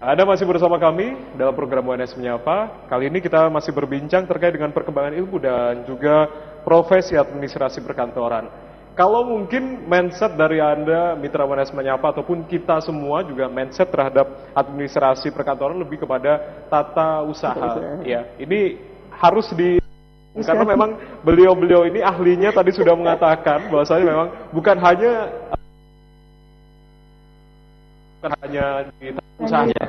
Anda masih bersama kami dalam program UNS Menyapa. Kali ini kita masih berbincang terkait dengan perkembangan ilmu dan juga profesi administrasi perkantoran. Kalau mungkin mindset dari Anda, mitra UNS Menyapa, ataupun kita semua juga mindset terhadap administrasi perkantoran lebih kepada tata usaha. Ya, ini harus karena memang beliau-beliau ini ahlinya tadi sudah mengatakan bahwasanya memang bukan hanya di usahanya,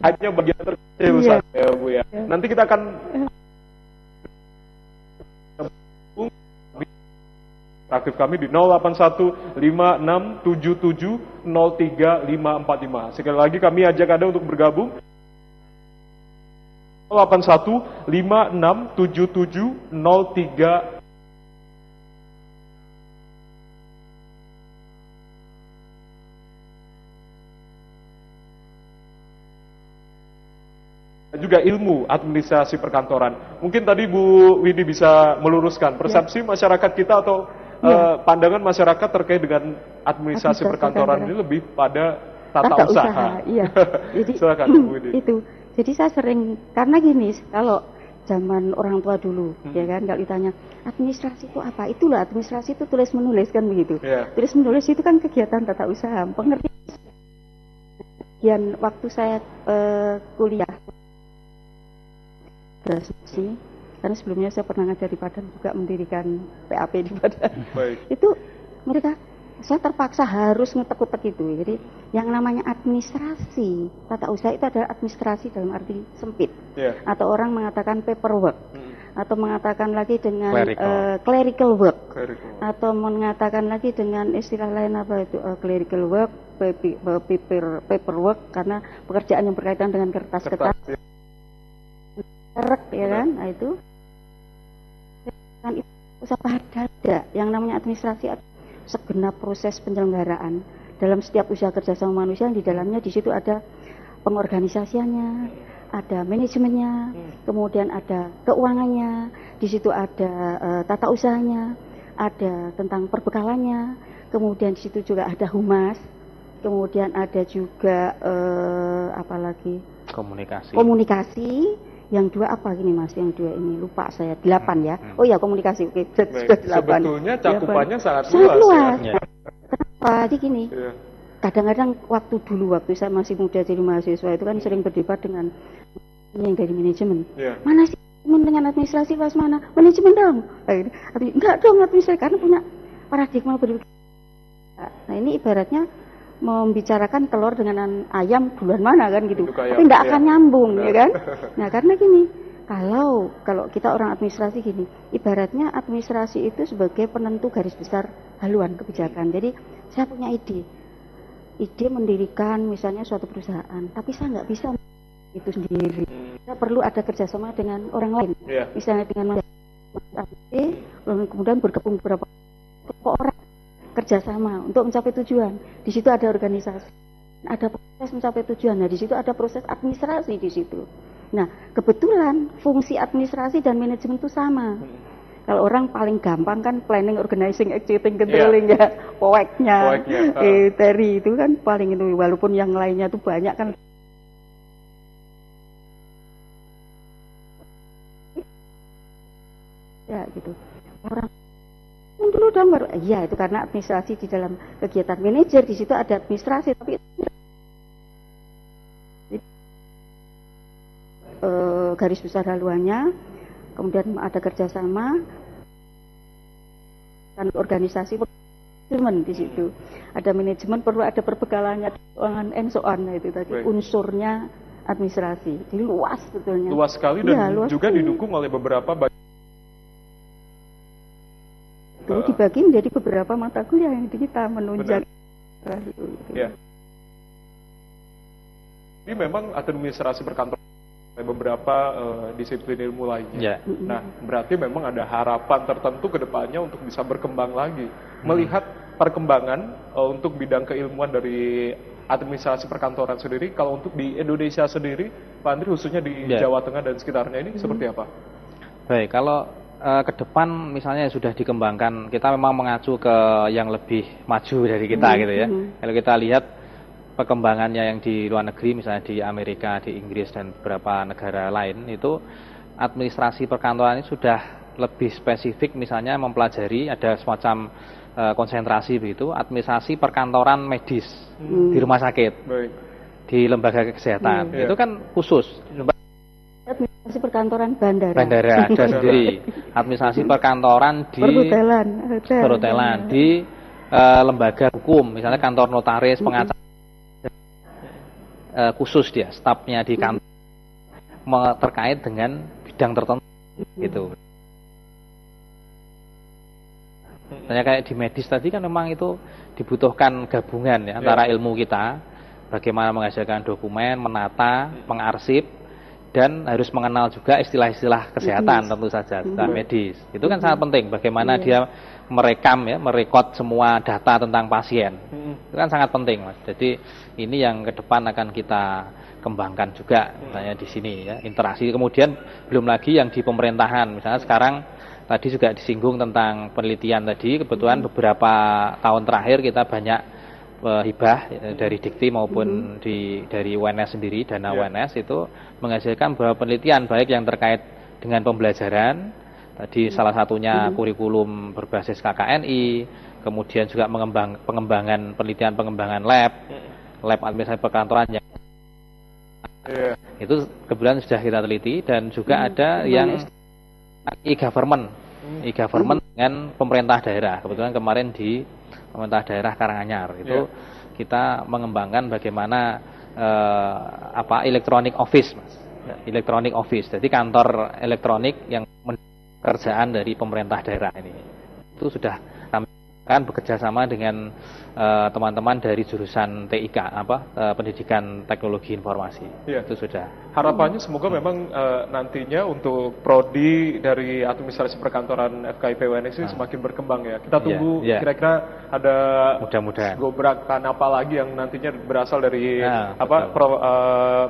hanya bagian terkecil ya Bu ya. Nanti kita akan aktif kami di 081567703545. Sekali lagi kami ajak Anda untuk bergabung 0815677035. Juga ilmu administrasi perkantoran. Mungkin tadi Bu Widi bisa meluruskan persepsi masyarakat kita atau pandangan masyarakat terkait dengan administrasi perkantoran ini lebih pada tata usaha. Iya. Jadi silakan Bu Widi. Itu. Jadi saya sering, karena gini, kalau zaman orang tua dulu, ya kan, kalau ditanya administrasi itu apa? Itulah administrasi itu tulis menulis kan begitu. Tulis menulis itu kan kegiatan tata usaha. Pengertian waktu saya kuliah sini, karena sebelumnya saya pernah ngajar di Padang juga mendirikan PAP di Padang. Itu mereka, saya terpaksa harus ngetek-ngetek itu. Jadi yang namanya administrasi tata usaha itu adalah administrasi dalam arti sempit, atau orang mengatakan paperwork, atau mengatakan lagi dengan clerical work, atau mengatakan lagi dengan istilah lain apa itu clerical work, paperwork, karena pekerjaan yang berkaitan dengan kertas-kertas. Ya kan, nah itu kan usaha dada. Yang namanya administrasi segenap proses penyelenggaraan dalam setiap usaha kerjasama manusia, yang di dalamnya di situ ada pengorganisasiannya, ada manajemennya, kemudian ada keuangannya, di situ ada tata usahanya, ada tentang perbekalannya, kemudian di situ juga ada humas, kemudian ada juga apalagi komunikasi. Yang dua apa gini Mas? Yang dua ini lupa saya, 8 ya. Oh ya, komunikasi. Oke, sudah 8. Sebetulnya cakupannya sangat luas. Ya. Kenapa? Jadi gini. Kadang-kadang waktu saya masih muda jadi mahasiswa itu kan sering berdebat dengan yang dari manajemen. Mana sih dengan administrasi pas mana? Manajemen dong. Enggak dong administrasi, karena punya paradigma berbeda. Nah, ini ibaratnya membicarakan telur dengan ayam duluan mana kan gitu, tapi nggak akan nyambung ya kan. Nah karena gini, kalau kita orang administrasi gini, ibaratnya administrasi itu sebagai penentu garis besar haluan kebijakan. Jadi saya punya ide mendirikan misalnya suatu perusahaan, tapi saya nggak bisa itu sendiri. Saya perlu ada kerjasama dengan orang lain, misalnya dengan kemudian bergabung beberapa orang kerjasama untuk mencapai tujuan. Di situ ada organisasi, ada proses mencapai tujuan. Nah, di situ ada proses administrasi di situ. Nah, kebetulan fungsi administrasi dan manajemen itu sama. Kalau orang paling gampang kan planning, organizing, executing, controlling ya, POEK-nya, TERI itu kan paling itu. Walaupun yang lainnya itu banyak kan. Ya gitu. Orang dulu dong baru, iya itu karena administrasi di dalam kegiatan manajer, di situ ada administrasi, tapi garis besar haluannya, kemudian ada kerjasama dan organisasi manajemen di situ, ada manajemen, perlu ada perbekalannya, keuangan, and so on, itu tadi unsurnya administrasi, jadi luas sebetulnya. Luas sekali dan luas juga didukung oleh beberapa itu dibagi menjadi beberapa mata kuliah yang kita menunjang. Ini memang administrasi perkantoran beberapa disiplin ilmu lainnya. Nah, berarti memang ada harapan tertentu ke depannya untuk bisa berkembang lagi. Melihat perkembangan untuk bidang keilmuan dari administrasi perkantoran sendiri, kalau untuk di Indonesia sendiri, Pak Andri khususnya di Jawa Tengah dan sekitarnya ini seperti apa? Baik, kalau ke depan misalnya sudah dikembangkan, kita memang mengacu ke yang lebih maju dari kita gitu ya. Kalau kita lihat perkembangannya yang di luar negeri, misalnya di Amerika, di Inggris dan beberapa negara lain, itu administrasi perkantoran ini sudah lebih spesifik, misalnya mempelajari ada semacam konsentrasi begitu, administrasi perkantoran medis di rumah sakit, di lembaga kesehatan, itu kan khusus. Administrasi perkantoran bandara. Bandara ada sendiri. Administrasi perkantoran di perhotelan, di lembaga hukum, misalnya kantor notaris, pengacara, khusus dia, stafnya di kantor terkait dengan bidang tertentu, gitu. Misalnya kayak di medis tadi kan memang itu dibutuhkan gabungan ya antara ilmu kita, bagaimana menghasilkan dokumen, menata, mengarsip, dan harus mengenal juga istilah-istilah kesehatan tentu saja, medis. Itu kan sangat penting bagaimana dia merekam ya, merekod semua data tentang pasien. Itu kan sangat penting, Mas. Jadi ini yang ke depan akan kita kembangkan juga misalnya di sini ya, interaksi. Kemudian belum lagi yang di pemerintahan. Misalnya sekarang tadi juga disinggung tentang penelitian tadi, kebetulan beberapa tahun terakhir kita banyak hibah dari Dikti maupun dari UNS sendiri, dana UNS itu menghasilkan beberapa penelitian baik yang terkait dengan pembelajaran, tadi salah satunya kurikulum berbasis KKNI, kemudian juga pengembangan penelitian pengembangan lab administrasi perkantoran yang itu kebetulan sudah kita teliti, dan juga ada yang e-government dengan pemerintah daerah. Kebetulan kemarin di pemerintah daerah Karanganyar itu kita mengembangkan bagaimana electronic office, Mas. Electronic office. Jadi kantor elektronik yang pekerjaan dari pemerintah daerah ini. Itu sudah kami akan bekerja sama dengan teman-teman dari jurusan TIK, Pendidikan Teknologi Informasi. Itu sudah. Harapannya semoga memang nantinya untuk prodi dari administrasi perkantoran FKIP UNS ini semakin berkembang ya. Kita tunggu kira-kira ada mudah-mudahan gobrakan apa lagi yang nantinya berasal dari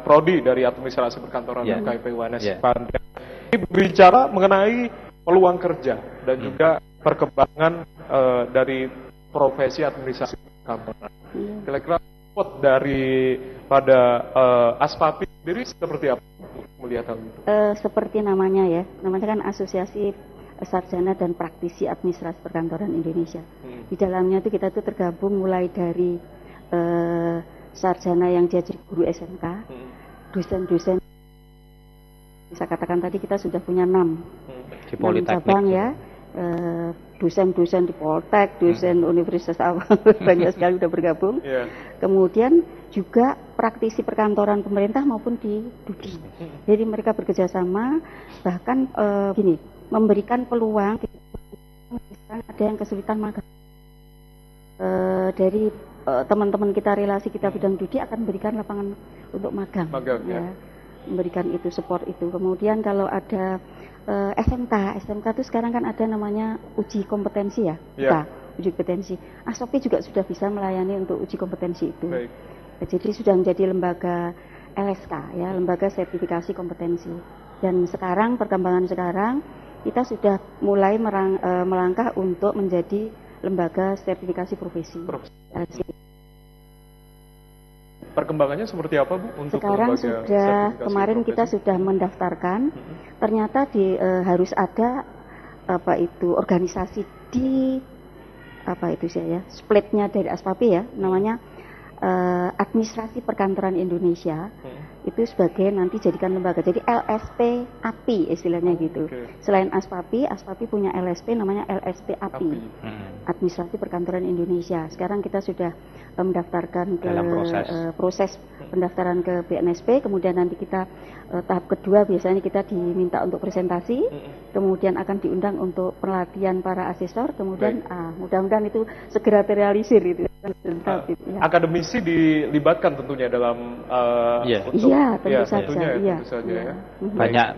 prodi dari administrasi perkantoran FKIP UNS. Ini berbicara mengenai peluang kerja dan juga perkembangan dari profesi administrasi perkantoran. Kira-kira dari pada ASPAPI sendiri seperti apa melihat hal itu? Seperti namanya ya, namanya kan Asosiasi Sarjana dan Praktisi Administrasi Perkantoran Indonesia. Di dalamnya itu kita tuh tergabung mulai dari sarjana yang jadi guru SMK, dosen-dosen. Bisa katakan tadi kita sudah punya 6 cabang ya. Dosen-dosen di Poltek, dosen Universitas Awang, banyak sekali sudah bergabung. Kemudian juga praktisi perkantoran pemerintah maupun di DUDI. Jadi mereka bekerjasama, bahkan memberikan peluang ada yang kesulitan magang. Dari teman-teman kita, relasi kita bidang DUDI akan memberikan lapangan untuk magang ya. Memberikan itu, support itu. Kemudian kalau ada SMK itu sekarang kan ada namanya uji kompetensi ya, uji kompetensi. ASPAPI juga sudah bisa melayani untuk uji kompetensi itu. Jadi sudah menjadi lembaga LSK ya, lembaga sertifikasi kompetensi. Dan sekarang perkembangan sekarang kita sudah mulai melangkah untuk menjadi lembaga sertifikasi profesi. Perkembangannya seperti apa, Bu? Untuk sekarang sudah, kemarin kita sudah mendaftarkan, ternyata harus ada organisasi di splitnya dari ASPAPI ya, namanya Administrasi Perkantoran Indonesia. Itu sebagai nanti jadikan lembaga, jadi LSP API istilahnya gitu. Selain ASPAPI punya LSP namanya LSP API, Administrasi Perkantoran Indonesia. Sekarang kita sudah mendaftarkan ke proses pendaftaran ke BNSP, kemudian nanti kita tahap kedua biasanya kita diminta untuk presentasi, kemudian akan diundang untuk pelatihan para asesor, kemudian mudah-mudahan itu segera terrealisir itu. Akademisi dilibatkan tentunya dalam tentu saja ya. Banyak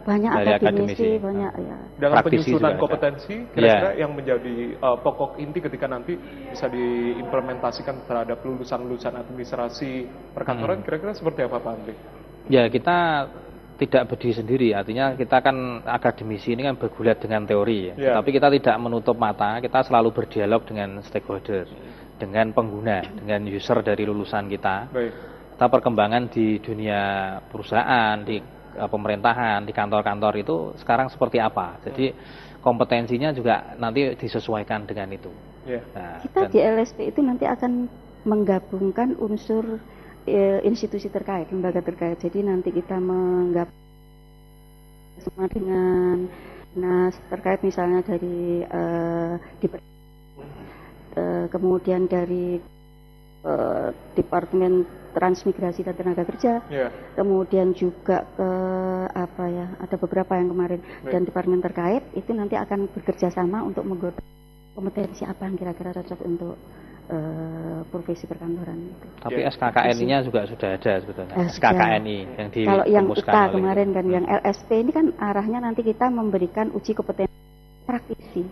dari akademisi, banyak ya. Dalam penyusunan kompetensi kira-kira yang menjadi pokok inti ketika nanti bisa diimplementasikan terhadap lulusan-lulusan administrasi perkantoran, kira-kira seperti apa, Pak Andri? Ya, kita tidak berdiri sendiri, artinya kita kan akademisi ini kan bergulat dengan teori ya. Tapi kita tidak menutup mata, kita selalu berdialog dengan stakeholder. dengan pengguna, dengan user dari lulusan kita. Baik. Kita perkembangan di dunia perusahaan, di pemerintahan, di kantor-kantor itu sekarang seperti apa. Jadi kompetensinya juga nanti disesuaikan dengan itu. Nah, kita di LSP itu nanti akan menggabungkan unsur institusi terkait, lembaga terkait. Jadi nanti kita menggabungkan semua dengan terkait misalnya dari kemudian dari Departemen Transmigrasi dan Tenaga Kerja, kemudian juga ada beberapa yang kemarin dan departemen terkait itu nanti akan bekerja sama untuk menggodok kompetensi apa yang kira-kira cocok untuk profesi perkantoran itu. Tapi SKKNI-nya juga sudah ada sebetulnya. SKKNI yang di kalau yang UTA kemarin kan yang LSP ini kan arahnya nanti kita memberikan uji kompetensi praktisi.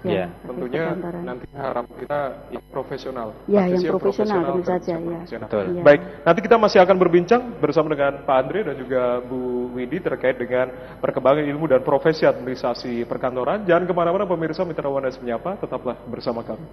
Ya, tentunya nanti harap kita yang profesional. Ya, yang profesional tentu saja ya. Betul. Ya. Baik, nanti kita masih akan berbincang bersama dengan Pak Andre dan juga Bu Windy terkait dengan perkembangan ilmu dan profesi administrasi perkantoran. Jangan kemana-mana pemirsa Mitra Wana Menyapa, tetaplah bersama kami.